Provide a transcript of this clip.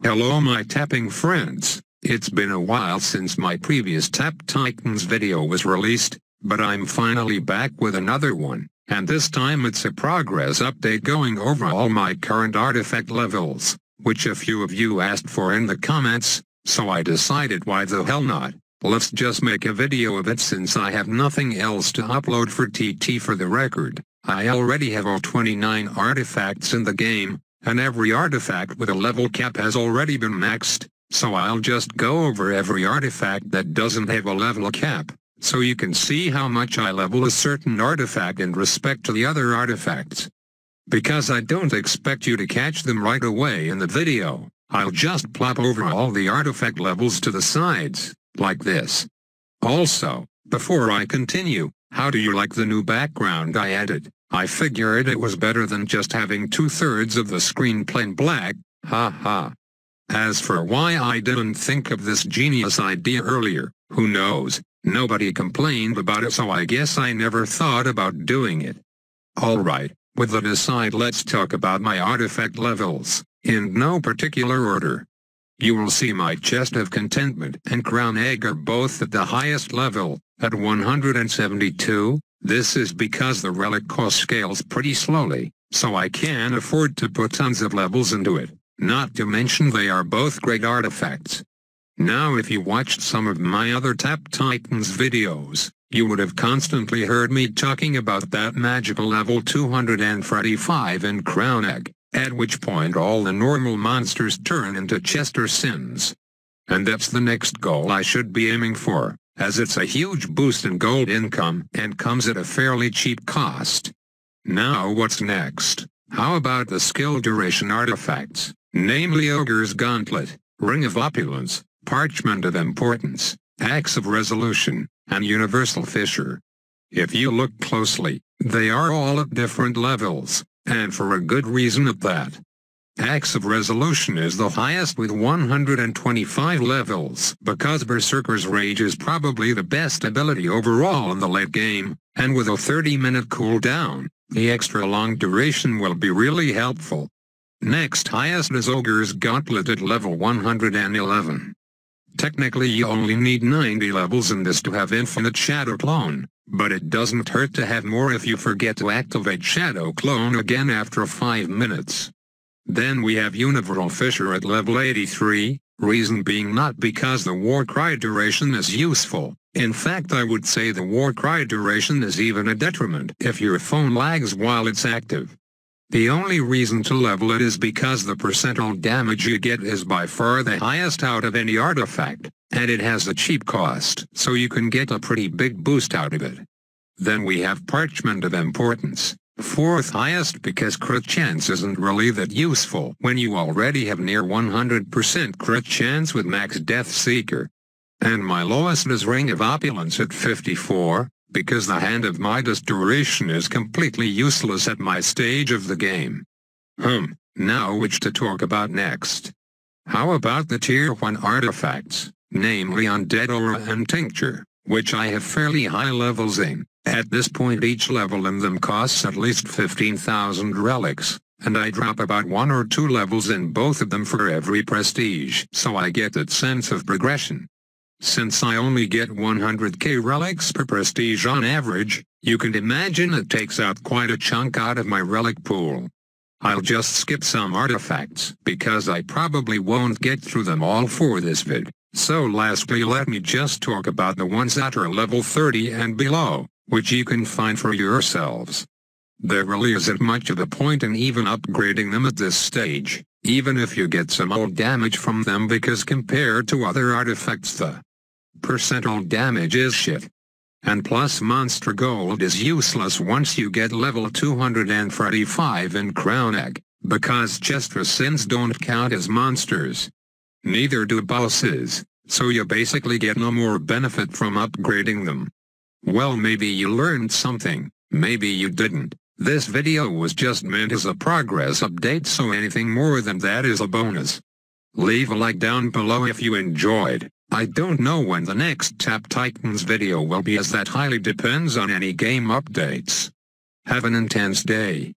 Hello my tapping friends, it's been a while since my previous Tap Titans video was released, but I'm finally back with another one, and this time it's a progress update going over all my current artifact levels, which a few of you asked for in the comments, so I decided why the hell not, let's just make a video of it since I have nothing else to upload for TT. For the record, I already have all 29 artifacts in the game, and every artifact with a level cap has already been maxed, so I'll just go over every artifact that doesn't have a level cap, so you can see how much I level a certain artifact in respect to the other artifacts. Because I don't expect you to catch them right away in the video, I'll just plop over all the artifact levels to the sides, like this. Also, before I continue, how do you like the new background I added? I figured it was better than just having 2/3 of the screen plain black, haha. As for why I didn't think of this genius idea earlier, who knows, nobody complained about it, so I guess I never thought about doing it. Alright, with that aside, let's talk about my artifact levels, in no particular order. You will see my Chest of Contentment and Crown Egg are both at the highest level, at 172, this is because the relic cost scales pretty slowly, so I can afford to put tons of levels into it, not to mention they are both great artifacts. Now if you watched some of my other Tap Titans videos, you would have constantly heard me talking about that magical level 235 in Crown Egg, at which point all the normal monsters turn into Chester Sins. And that's the next goal I should be aiming for, as it's a huge boost in gold income and comes at a fairly cheap cost. Now what's next? How about the skill duration artifacts, namely Ogre's Gauntlet, Ring of Opulence, Parchment of Importance, Axe of Resolution, and Universal Fissure? If you look closely, they are all at different levels, and for a good reason at that. Axe of Resolution is the highest with 125 levels because Berserker's Rage is probably the best ability overall in the late game, and with a 30-minute cooldown, the extra long duration will be really helpful. Next highest is Ogre's Gauntlet at level 111. Technically you only need 90 levels in this to have infinite Shadow Clone, but it doesn't hurt to have more if you forget to activate Shadow Clone again after 5 minutes. Then we have Universal Fissure at level 83, reason being not because the Warcry duration is useful, in fact I would say the Warcry duration is even a detriment if your phone lags while it's active. The only reason to level it is because the percentile damage you get is by far the highest out of any artifact, and it has a cheap cost, so you can get a pretty big boost out of it. Then we have Parchment of Importance, 4th highest because crit chance isn't really that useful when you already have near 100% crit chance with Max Death Seeker. And my lowest is Ring of Opulence at 54, because the Hand of Midas duration is completely useless at my stage of the game. Now which to talk about next? How about the tier 1 artifacts, namely Undead Aura and Tincture, which I have fairly high levels in. At this point each level in them costs at least 15,000 relics, and I drop about 1 or 2 levels in both of them for every prestige, so I get that sense of progression. Since I only get 100k relics per prestige on average, you can imagine it takes out quite a chunk out of my relic pool. I'll just skip some artifacts because I probably won't get through them all for this vid, so lastly let me just talk about the ones that are level 30 and below, which you can find for yourselves. There really isn't much of a point in even upgrading them at this stage, even if you get some old damage from them, because compared to other artifacts the percentile damage is shit. And plus monster gold is useless once you get level 235 in Crown Egg, because Chester Sins don't count as monsters. Neither do bosses, so you basically get no more benefit from upgrading them. Well, maybe you learned something, maybe you didn't. This video was just meant as a progress update, so anything more than that is a bonus. Leave a like down below if you enjoyed. I don't know when the next Tap Titans video will be, as that highly depends on any game updates. Have an intense day.